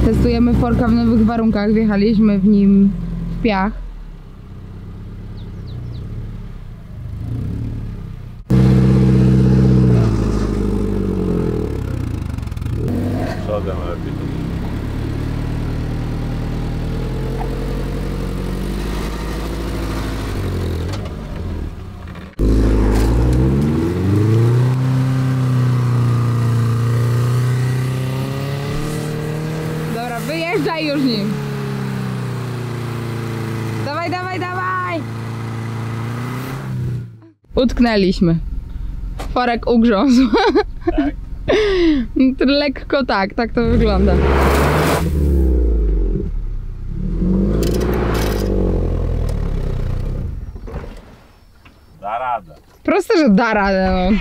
Testujemy forka w nowych warunkach. Wjechaliśmy w nim w piach. Przodem lepiej. Dobra, wyjeżdżaj już nim. Dawaj, dawaj, dawaj! Utknęliśmy. Forek ugrzązł. Tak? Lekko tak to wygląda. Da radę. Proste, że da radę, no.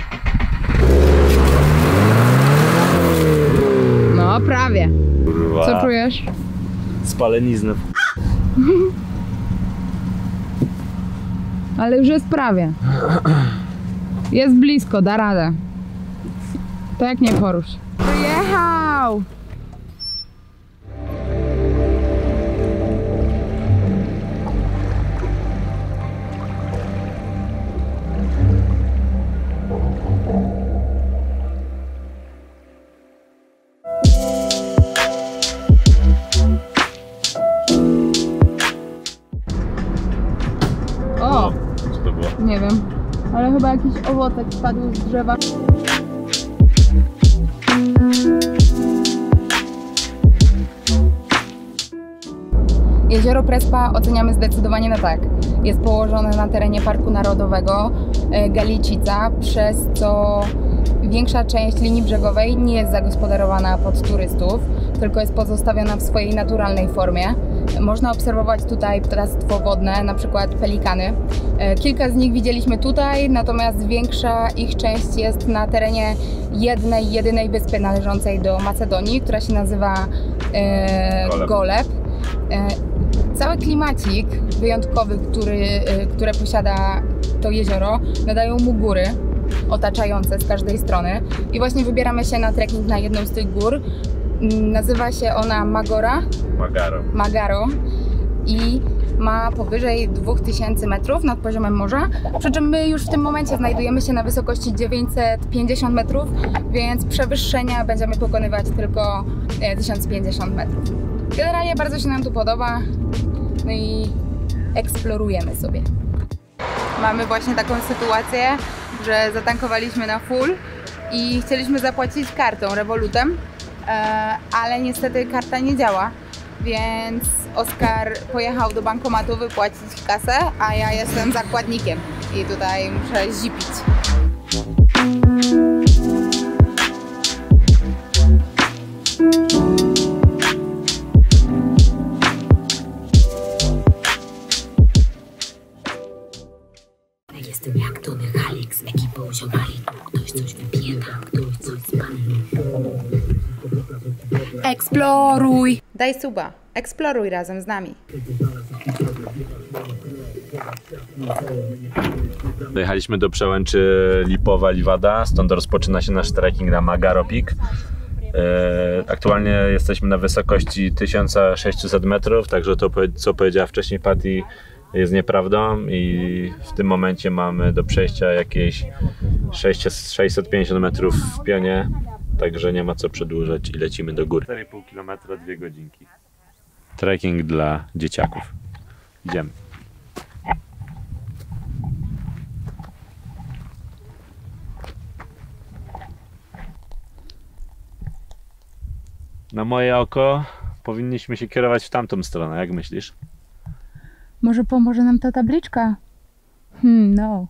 No, prawie. Kurwa. Co czujesz? Spaleniznę. Ale już jest prawie. Jest blisko, da radę. To jak nie porusz. Wyjechał! O! Co to było? Nie wiem, ale chyba jakiś owocek spadł z drzewa. Jezioro Prespa oceniamy zdecydowanie na tak. Jest położone na terenie Parku Narodowego Galicica, przez co większa część linii brzegowej nie jest zagospodarowana pod turystów, tylko jest pozostawiona w swojej naturalnej formie. Można obserwować tutaj ptactwo wodne, na przykład pelikany. Kilka z nich widzieliśmy tutaj, natomiast większa ich część jest na terenie jednej, jedynej wyspy należącej do Macedonii, która się nazywa Goleb. Cały klimacik wyjątkowy, które posiada to jezioro, nadają mu góry otaczające z każdej strony. I właśnie wybieramy się na trekking na jedną z tych gór. Nazywa się ona Magaro i ma powyżej 2000 metrów nad poziomem morza, przy czym my już w tym momencie znajdujemy się na wysokości 950 metrów, więc przewyższenia będziemy pokonywać tylko 1050 metrów. Generalnie bardzo się nam tu podoba, no i eksplorujemy sobie. Mamy właśnie taką sytuację, że zatankowaliśmy na full i chcieliśmy zapłacić kartą, Revolutem, ale niestety karta nie działa, więc Oskar pojechał do bankomatu wypłacić kasę, a ja jestem zakładnikiem i tutaj muszę zipić. Jestem jak Tony Halik z ekipą ziomali. Ktoś coś wypije, tam ktoś coś spali. Eksploruj! Daj suba, eksploruj razem z nami. Dojechaliśmy do przełęczy Lipowa-Livada, stąd rozpoczyna się nasz trekking na Magaro Peak. Aktualnie jesteśmy na wysokości 1600 metrów, także to, co powiedziała wcześniej Patty, jest nieprawdą i w tym momencie mamy do przejścia jakieś 650 metrów w pionie, także nie ma co przedłużać i lecimy do góry. 4,5 km, 2 godzinki. Trekking dla dzieciaków. Idziemy. Na moje oko powinniśmy się kierować w tamtą stronę, jak myślisz? Może pomoże nam ta tabliczka? No.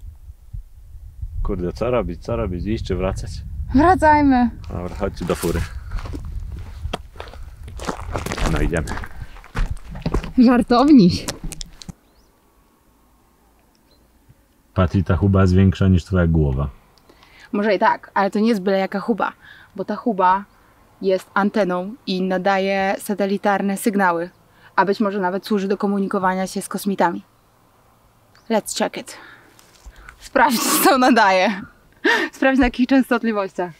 Kurde, co robić? Co robić? Iść czy wracać? Wracajmy. Dobra, chodźcie do fury. No idziemy. Żartowniś. Patty, ta huba jest większa niż twoja głowa. Może i tak, ale to nie jest byle jaka huba, bo ta huba jest anteną i nadaje satelitarne sygnały, a być może nawet służy do komunikowania się z kosmitami. Let's check it. Sprawdź, co nadaje. Sprawdź, na jakich częstotliwościach.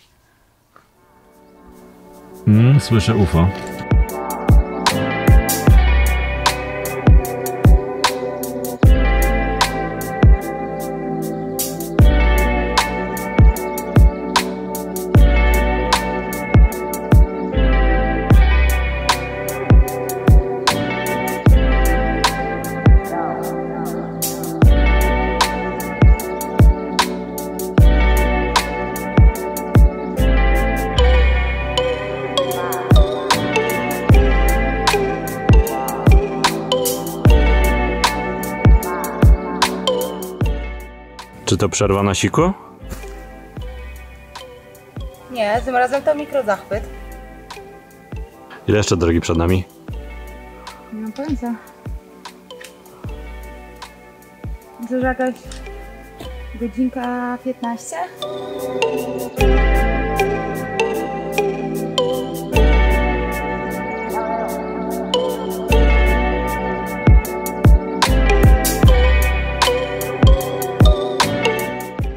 Słyszę UFO. Czy to przerwa na siku? Nie, tym razem to mikrozachwyt. Ile jeszcze drogi przed nami? Nie mam pojęcia. Myślę, że jakaś godzinka 15?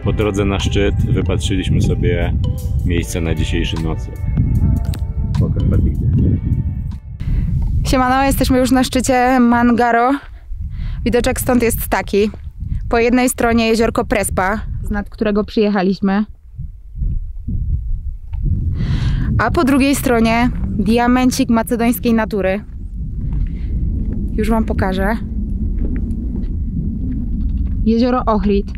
Po drodze na szczyt wypatrzyliśmy sobie miejsce na dzisiejszy nocleg. Siemano, jesteśmy już na szczycie Mangaro. Widoczek stąd jest taki. Po jednej stronie jeziorko Prespa, z nad którego przyjechaliśmy. A po drugiej stronie diamencik macedońskiej natury. Już wam pokażę. Jezioro Ohrid.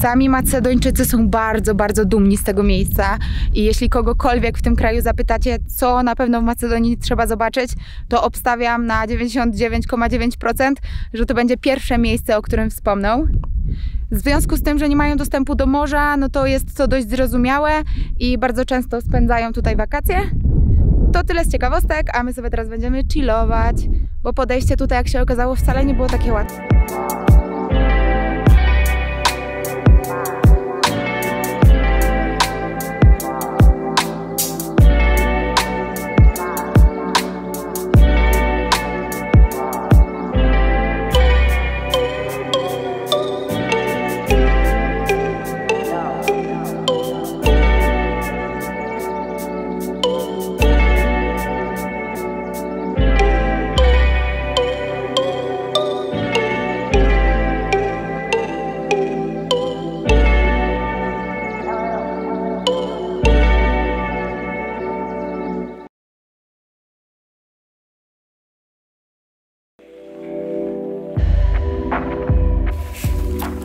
Sami Macedończycy są bardzo, bardzo dumni z tego miejsca i jeśli kogokolwiek w tym kraju zapytacie, co na pewno w Macedonii trzeba zobaczyć, to obstawiam na 99,9%, że to będzie pierwsze miejsce, o którym wspomną. W związku z tym, że nie mają dostępu do morza, no to jest to dość zrozumiałe i bardzo często spędzają tutaj wakacje. To tyle z ciekawostek, a my sobie teraz będziemy chillować, bo podejście tutaj, jak się okazało, wcale nie było takie łatwe.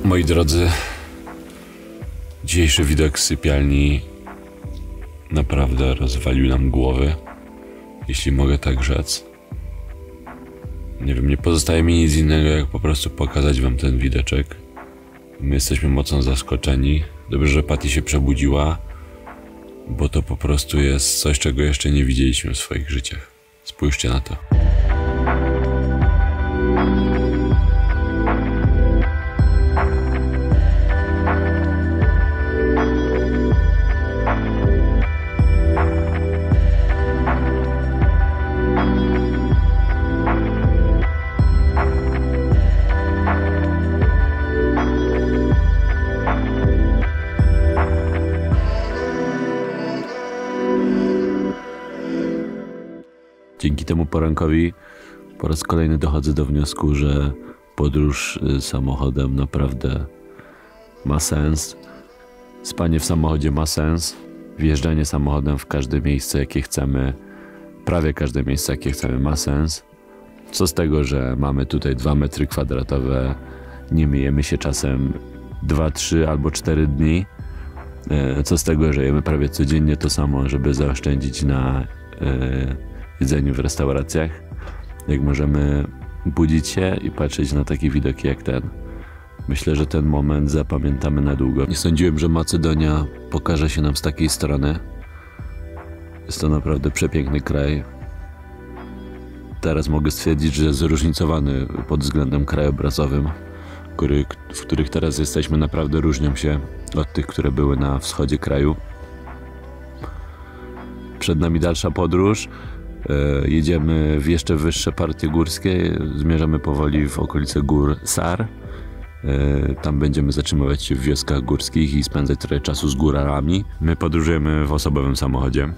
Moi drodzy, dzisiejszy widok z sypialni naprawdę rozwalił nam głowy, jeśli mogę tak rzec. Nie wiem, nie pozostaje mi nic innego, jak po prostu pokazać wam ten widoczek. My jesteśmy mocno zaskoczeni. Dobrze, że Patty się przebudziła, bo to po prostu jest coś, czego jeszcze nie widzieliśmy w swoich życiach. Spójrzcie na to. Dzięki temu porankowi po raz kolejny dochodzę do wniosku, że podróż samochodem naprawdę ma sens. Spanie w samochodzie ma sens. Wjeżdżanie samochodem w każde miejsce, jakie chcemy, prawie każde miejsce, jakie chcemy, ma sens. Co z tego, że mamy tutaj 2 metry kwadratowe, nie myjemy się czasem 2, 3 albo 4 dni. Co z tego, że jemy prawie codziennie to samo, żeby zaoszczędzić na jedzeniu w restauracjach, jak możemy budzić się i patrzeć na takie widoki jak ten. Myślę, że ten moment zapamiętamy na długo. Nie sądziłem, że Macedonia pokaże się nam z takiej strony. Jest to naprawdę przepiękny kraj. Teraz mogę stwierdzić, że zróżnicowany pod względem krajobrazowym, w których teraz jesteśmy, naprawdę różnią się od tych, które były na wschodzie kraju. Przed nami dalsza podróż. Jedziemy w jeszcze wyższe partie górskie, zmierzamy powoli w okolice gór Sar. Tam będziemy zatrzymywać się w wioskach górskich i spędzać trochę czasu z góralami. My podróżujemy w osobowym samochodzie,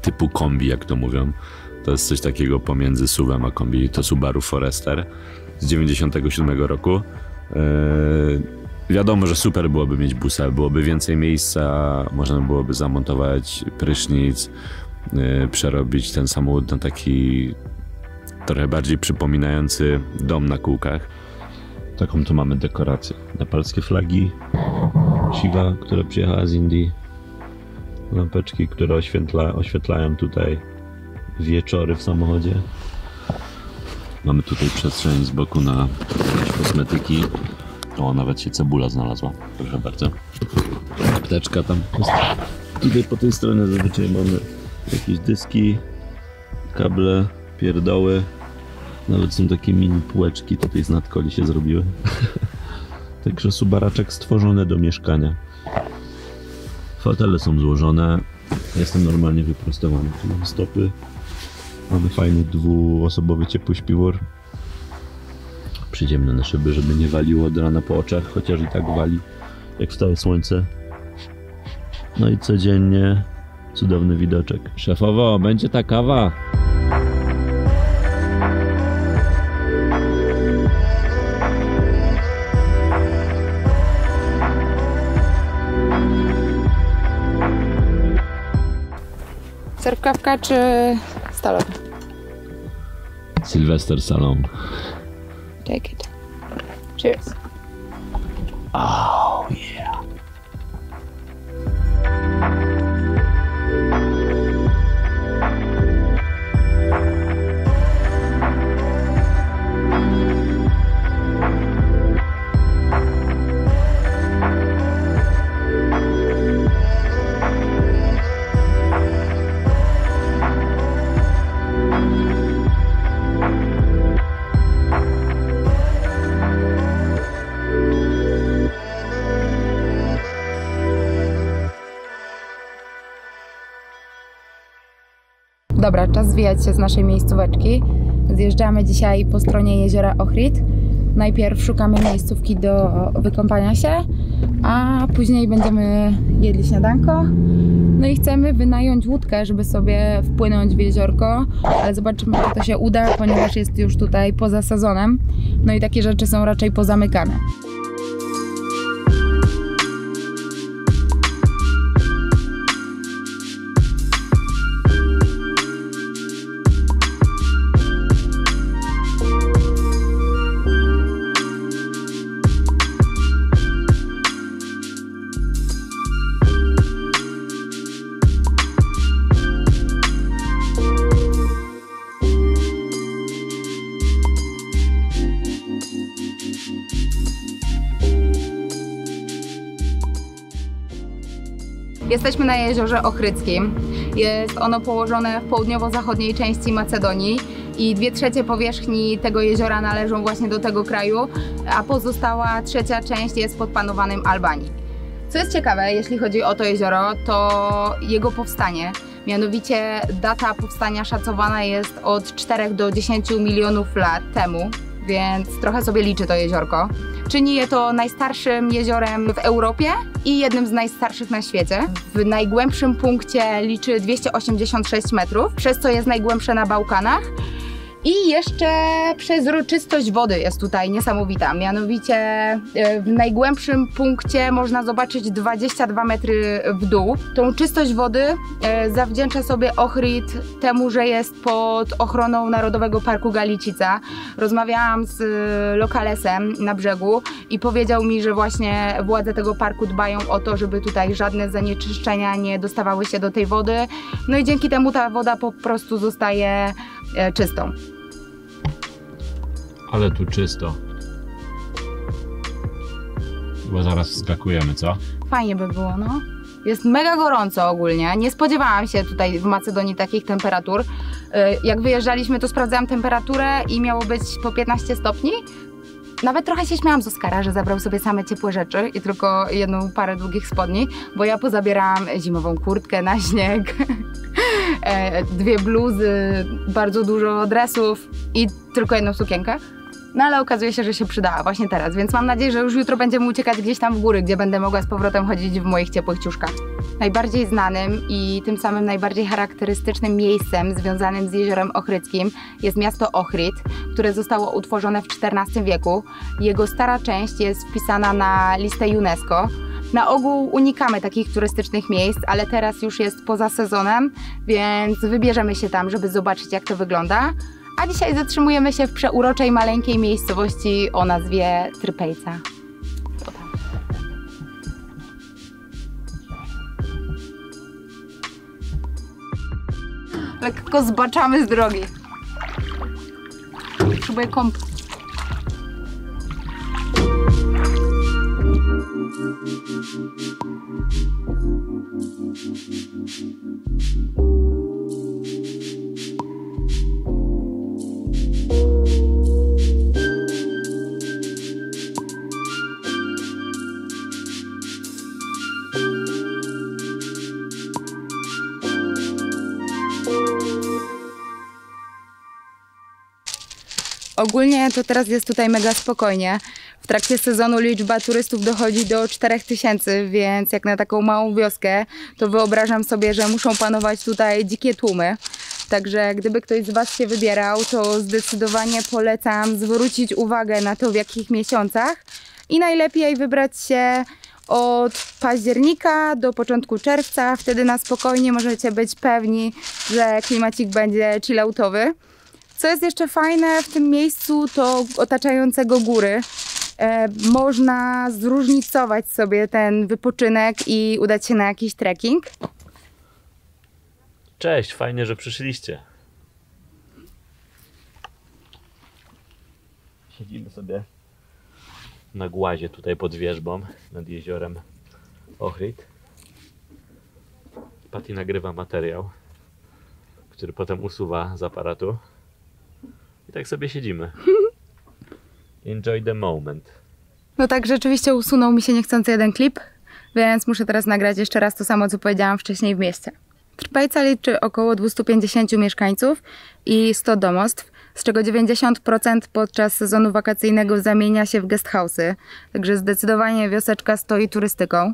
typu kombi, jak to mówią. To jest coś takiego pomiędzy SUV-em a kombi, to Subaru Forester z 97 roku. Wiadomo, że super byłoby mieć busa, byłoby więcej miejsca, można byłoby zamontować prysznic, przerobić ten samochód na taki trochę bardziej przypominający dom na kółkach. Taką tu mamy dekorację. Nepalskie flagi, Shiva, która przyjechała z Indii, lampeczki, które oświetlają tutaj wieczory w samochodzie. Mamy tutaj przestrzeń z boku na jakieś kosmetyki. O, nawet się cebula znalazła. Proszę bardzo. Apteczka tam jest. Tutaj po tej stronie zazwyczaj mamy jakieś dyski, kable, pierdoły. Nawet są takie mini półeczki tutaj z nadkoli się zrobiły. Także subaraczek stworzony do mieszkania. Fotele są złożone. Jestem normalnie wyprostowany. Tu mamy stopy. Mamy fajny dwuosobowy ciepły śpiwór. Przyziemne szyby, żeby nie waliło od rana po oczach, chociaż i tak wali, jak wstaje słońce. No i codziennie cudowny widoczek. Szefowo, będzie ta kawa? Serwkawka czy stalowa? Sylwester Salon. Take it. Cheers. Oh yeah. Dobra, czas zwijać się z naszej miejscóweczki. Zjeżdżamy dzisiaj po stronie jeziora Ohrid. Najpierw szukamy miejscówki do wykąpania się, a później będziemy jedli śniadanko. No i chcemy wynająć łódkę, żeby sobie wpłynąć w jeziorko, ale zobaczymy, czy to się uda, ponieważ jest już tutaj poza sezonem. No i takie rzeczy są raczej pozamykane. Jesteśmy na jeziorze Ochrydzkim. Jest ono położone w południowo-zachodniej części Macedonii i 2/3 powierzchni tego jeziora należą właśnie do tego kraju, a pozostała 1/3 część jest pod panowaniem Albanii. Co jest ciekawe, jeśli chodzi o to jezioro, to jego powstanie. Mianowicie data powstania szacowana jest od 4 do 10 milionów lat temu, więc trochę sobie liczy to jeziorko. Czyni je to najstarszym jeziorem w Europie i jednym z najstarszych na świecie. W najgłębszym punkcie liczy 286 metrów, przez co jest najgłębsze na Bałkanach. I jeszcze przezroczystość wody jest tutaj niesamowita. Mianowicie w najgłębszym punkcie można zobaczyć 22 metry w dół. Tą czystość wody zawdzięcza sobie Ohrid temu, że jest pod ochroną Narodowego Parku Galicica. Rozmawiałam z lokalesem na brzegu i powiedział mi, że właśnie władze tego parku dbają o to, żeby tutaj żadne zanieczyszczenia nie dostawały się do tej wody. No i dzięki temu ta woda po prostu zostaje czystą. Ale tu czysto. Bo zaraz wskakujemy, co? Fajnie by było, no. Jest mega gorąco ogólnie. Nie spodziewałam się tutaj w Macedonii takich temperatur. Jak wyjeżdżaliśmy, to sprawdzałam temperaturę i miało być po 15 stopni. Nawet trochę się śmiałam z Oskara, że zabrał sobie same ciepłe rzeczy i tylko jedną parę długich spodni, bo ja pozabierałam zimową kurtkę na śnieg, 2 bluzy, bardzo dużo dresów i tylko jedną sukienkę. No ale okazuje się, że się przydała właśnie teraz, więc mam nadzieję, że już jutro będziemy uciekać gdzieś tam w góry, gdzie będę mogła z powrotem chodzić w moich ciepłych ciuszkach. Najbardziej znanym i tym samym najbardziej charakterystycznym miejscem związanym z jeziorem Ochrydzkim jest miasto Ohrid, które zostało utworzone w XIV wieku. Jego stara część jest wpisana na listę UNESCO. Na ogół unikamy takich turystycznych miejsc, ale teraz już jest poza sezonem, więc wybierzemy się tam, żeby zobaczyć, jak to wygląda. A dzisiaj zatrzymujemy się w przeuroczej, maleńkiej miejscowości o nazwie Trypejca. Lekko zbaczamy z drogi. Potrzebuję kąp. Ogólnie to teraz jest tutaj mega spokojnie. W trakcie sezonu liczba turystów dochodzi do 4000, więc jak na taką małą wioskę, to wyobrażam sobie, że muszą panować tutaj dzikie tłumy. Także gdyby ktoś z Was się wybierał, to zdecydowanie polecam zwrócić uwagę na to, w jakich miesiącach i najlepiej wybrać się od października do początku czerwca. Wtedy na spokojnie możecie być pewni, że klimacik będzie chilloutowy. Co jest jeszcze fajne w tym miejscu, to otaczającego góry. Można zróżnicować sobie ten wypoczynek i udać się na jakiś trekking. Cześć, fajnie, że przyszliście. Siedzimy sobie na głazie tutaj pod wierzbą nad jeziorem Ohrid. Patty nagrywa materiał, który potem usuwa z aparatu. I tak sobie siedzimy. Enjoy the moment. No tak, rzeczywiście usunął mi się niechcący jeden klip, więc muszę teraz nagrać jeszcze raz to samo, co powiedziałam wcześniej w mieście. Trpajca liczy około 250 mieszkańców i 100 domostw, z czego 90% podczas sezonu wakacyjnego zamienia się w guesthouse'y, także zdecydowanie wioseczka stoi turystyką.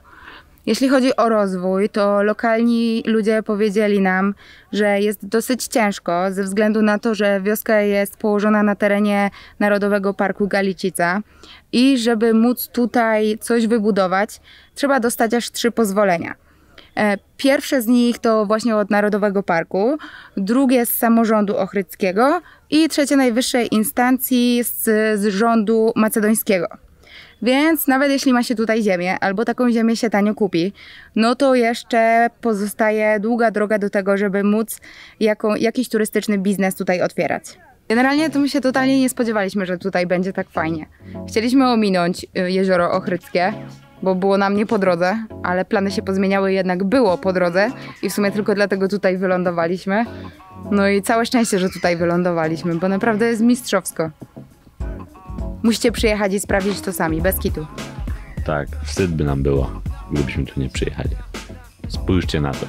Jeśli chodzi o rozwój, to lokalni ludzie powiedzieli nam, że jest dosyć ciężko ze względu na to, że wioska jest położona na terenie Narodowego Parku Galicica i żeby móc tutaj coś wybudować, trzeba dostać aż 3 pozwolenia. Pierwsze z nich to właśnie od Narodowego Parku, drugie z samorządu ochrydzkiego i trzecie najwyższej instancji z rządu macedońskiego. Więc nawet jeśli ma się tutaj ziemię, albo taką ziemię się tanio kupi, no to jeszcze pozostaje długa droga do tego, żeby móc jakiś turystyczny biznes tutaj otwierać. Generalnie to my się totalnie nie spodziewaliśmy, że tutaj będzie tak fajnie. Chcieliśmy ominąć jezioro ochrydzkie, bo było nam nie po drodze, ale plany się pozmieniały, jednak było po drodze i w sumie tylko dlatego tutaj wylądowaliśmy. No i całe szczęście, że tutaj wylądowaliśmy, bo naprawdę jest mistrzowsko. Musicie przyjechać i sprawdzić to sami, bez kitu. Tak, wstyd by nam było, gdybyśmy tu nie przyjechali. Spójrzcie na to.